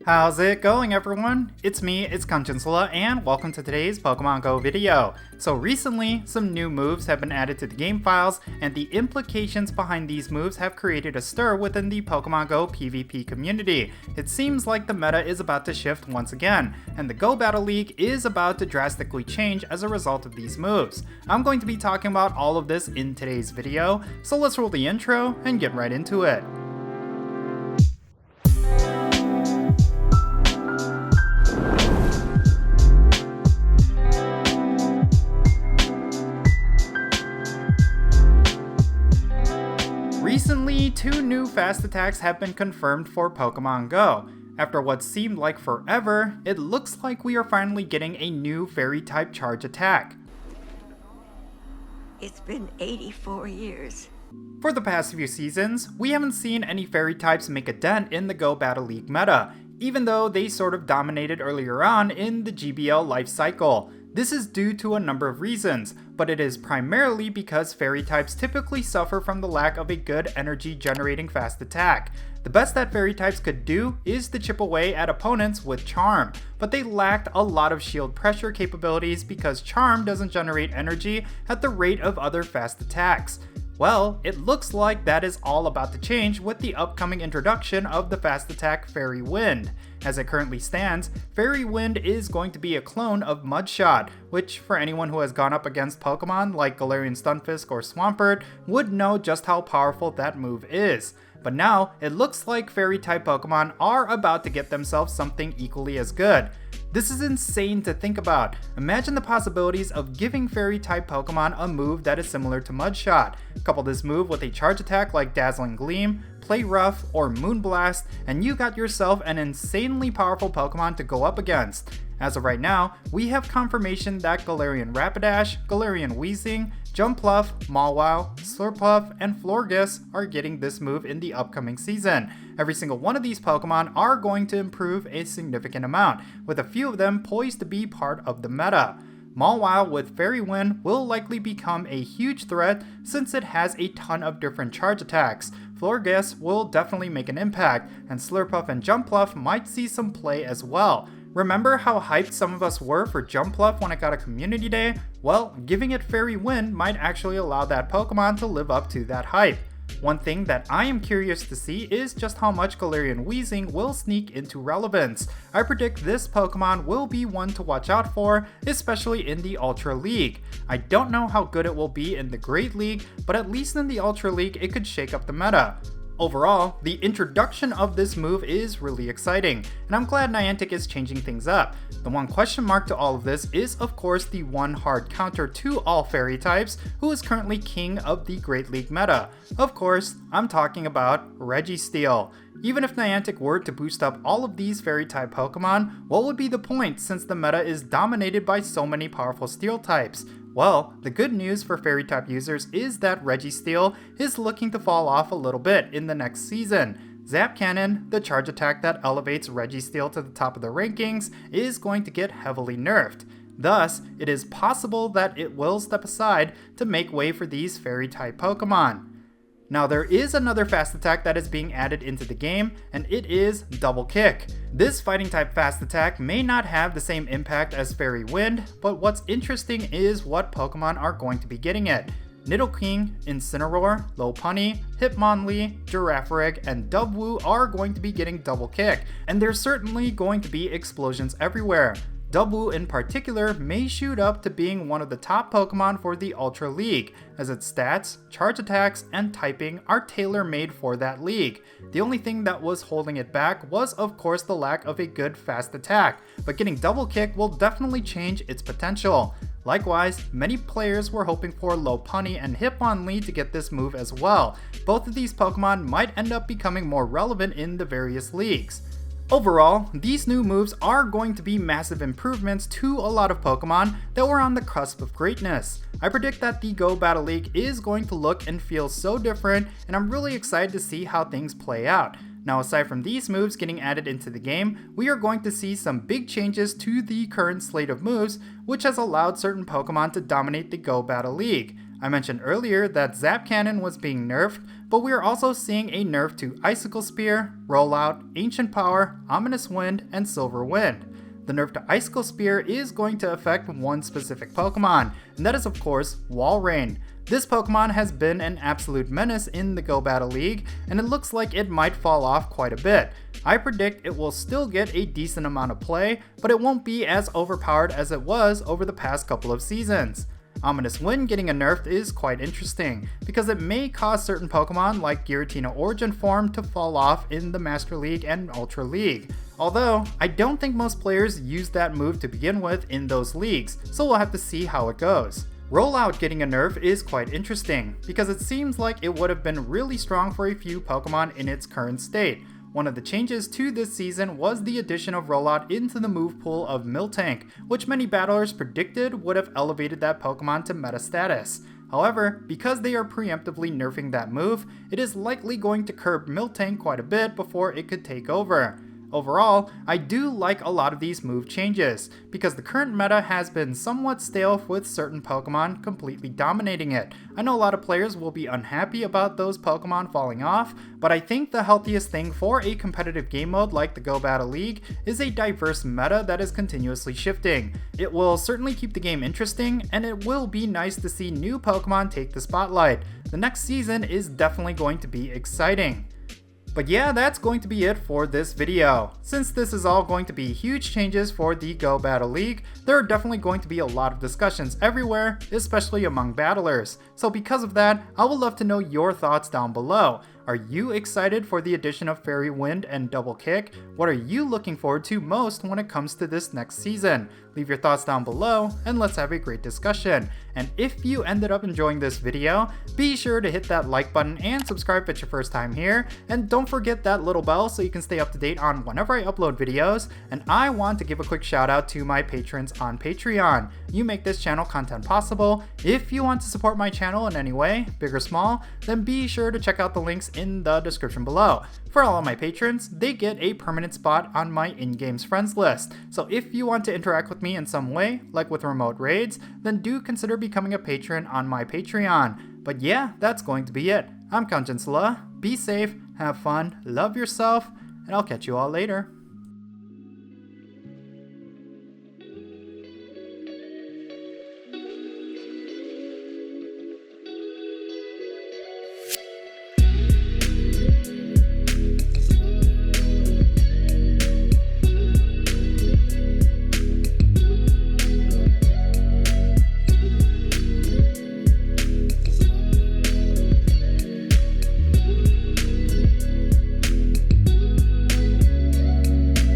How's it going, everyone? It's me, it's Jinsula, and welcome to today's Pokemon Go video. So recently, some new moves have been added to the game files, and the implications behind these moves have created a stir within the Pokemon Go PVP community. It seems like the meta is about to shift once again, and the Go Battle League is about to drastically change as a result of these moves. I'm going to be talking about all of this in today's video, so let's roll the intro and get right into it. Recently, 2 new fast attacks have been confirmed for Pokemon Go. After what seemed like forever, it looks like we are finally getting a new Fairy-type charge attack. It's been 84 years. For the past few seasons, we haven't seen any Fairy-types make a dent in the Go Battle League meta, even though they sort of dominated earlier on in the GBL life cycle. This is due to a number of reasons, but it is primarily because Fairy types typically suffer from the lack of a good energy generating fast attack. The best that Fairy types could do is to chip away at opponents with Charm, but they lacked a lot of shield pressure capabilities because Charm doesn't generate energy at the rate of other fast attacks. Well, it looks like that is all about to change with the upcoming introduction of the fast attack Fairy Wind. As it currently stands, Fairy Wind is going to be a clone of Mudshot, which for anyone who has gone up against Pokemon like Galarian Stunfisk or Swampert would know just how powerful that move is. But now, it looks like Fairy-type Pokemon are about to get themselves something equally as good. This is insane to think about. Imagine the possibilities of giving Fairy-type Pokemon a move that is similar to Mudshot. Couple this move with a charge attack like Dazzling Gleam, Play Rough, or Moonblast, and you got yourself an insanely powerful Pokemon to go up against. As of right now, we have confirmation that Galarian Rapidash, Galarian Weezing, Jumpluff, Mawile, Slurpuff, and Florges are getting this move in the upcoming season. Every single one of these Pokemon are going to improve a significant amount, with a few of them poised to be part of the meta. Mawile with Fairy Wind will likely become a huge threat since it has a ton of different charge attacks. Florges will definitely make an impact, and Slurpuff and Jumpluff might see some play as well. Remember how hyped some of us were for Jumpluff when it got a community day? Well, giving it Fairy Wind might actually allow that Pokemon to live up to that hype. One thing that I am curious to see is just how much Galarian Weezing will sneak into relevance. I predict this Pokemon will be one to watch out for, especially in the Ultra League. I don't know how good it will be in the Great League, but at least in the Ultra League it could shake up the meta. Overall, the introduction of this move is really exciting, and I'm glad Niantic is changing things up. The one question mark to all of this is of course the one hard counter to all Fairy types, who is currently king of the Great League meta. Of course, I'm talking about Registeel. Even if Niantic were to boost up all of these Fairy type Pokemon, what would be the point since the meta is dominated by so many powerful Steel types? Well, the good news for Fairy type users is that Registeel is looking to fall off a little bit in the next season. Zap Cannon, the charge attack that elevates Registeel to the top of the rankings, is going to get heavily nerfed. Thus, it is possible that it will step aside to make way for these Fairy type Pokemon. Now there is another fast attack that is being added into the game, and it is Double Kick. This fighting type fast attack may not have the same impact as Fairy Wind, but what's interesting is what Pokemon are going to be getting it. Nidoking, Incineroar, Lopunny, Hitmonlee, Girafarig, and Dubwoo are going to be getting Double Kick, and there's certainly going to be explosions everywhere. Dubwoo in particular may shoot up to being one of the top Pokemon for the Ultra League, as its stats, charge attacks, and typing are tailor-made for that league. The only thing that was holding it back was of course the lack of a good fast attack, but getting Double Kick will definitely change its potential. Likewise, many players were hoping for Lopunny and Hitmonlee to get this move as well. Both of these Pokemon might end up becoming more relevant in the various leagues. Overall, these new moves are going to be massive improvements to a lot of Pokemon that were on the cusp of greatness. I predict that the Go Battle League is going to look and feel so different, and I'm really excited to see how things play out. Now aside from these moves getting added into the game, we are going to see some big changes to the current slate of moves, which has allowed certain Pokemon to dominate the Go Battle League. I mentioned earlier that Zap Cannon was being nerfed, but we are also seeing a nerf to Icicle Spear, Rollout, Ancient Power, Ominous Wind, and Silver Wind. The nerf to Icicle Spear is going to affect one specific Pokemon, and that is of course Walrein. This Pokemon has been an absolute menace in the Go Battle League, and it looks like it might fall off quite a bit. I predict it will still get a decent amount of play, but it won't be as overpowered as it was over the past couple of seasons. Ominous Wind getting a nerf is quite interesting, because it may cause certain Pokemon like Giratina Origin Form to fall off in the Master League and Ultra League. Although, I don't think most players use that move to begin with in those leagues, so we'll have to see how it goes. Rollout getting a nerf is quite interesting, because it seems like it would have been really strong for a few Pokemon in its current state. One of the changes to this season was the addition of Rollout into the move pool of Miltank, which many battlers predicted would have elevated that Pokemon to meta status. However, because they are preemptively nerfing that move, it is likely going to curb Miltank quite a bit before it could take over. Overall, I do like a lot of these move changes, because the current meta has been somewhat stale with certain Pokemon completely dominating it. I know a lot of players will be unhappy about those Pokemon falling off, but I think the healthiest thing for a competitive game mode like the Go Battle League is a diverse meta that is continuously shifting. It will certainly keep the game interesting, and it will be nice to see new Pokemon take the spotlight. The next season is definitely going to be exciting. But yeah, that's going to be it for this video. Since this is all going to be huge changes for the Go Battle League, there are definitely going to be a lot of discussions everywhere, especially among battlers. So because of that, I would love to know your thoughts down below. Are you excited for the addition of Fairy Wind and Double Kick? What are you looking forward to most when it comes to this next season? Leave your thoughts down below and let's have a great discussion. And if you ended up enjoying this video, be sure to hit that like button and subscribe if it's your first time here. And don't forget that little bell so you can stay up to date on whenever I upload videos. And I want to give a quick shout out to my patrons on Patreon. You make this channel content possible. If you want to support my channel in any way, big or small, then be sure to check out the links in the description below. For all of my patrons, they get a permanent spot on my in-games friends list. So if you want to interact with me in some way, like with remote raids, then do consider becoming a patron on my Patreon. But yeah, that's going to be it. I'm Jinsula. Be safe, have fun, love yourself, and I'll catch you all later.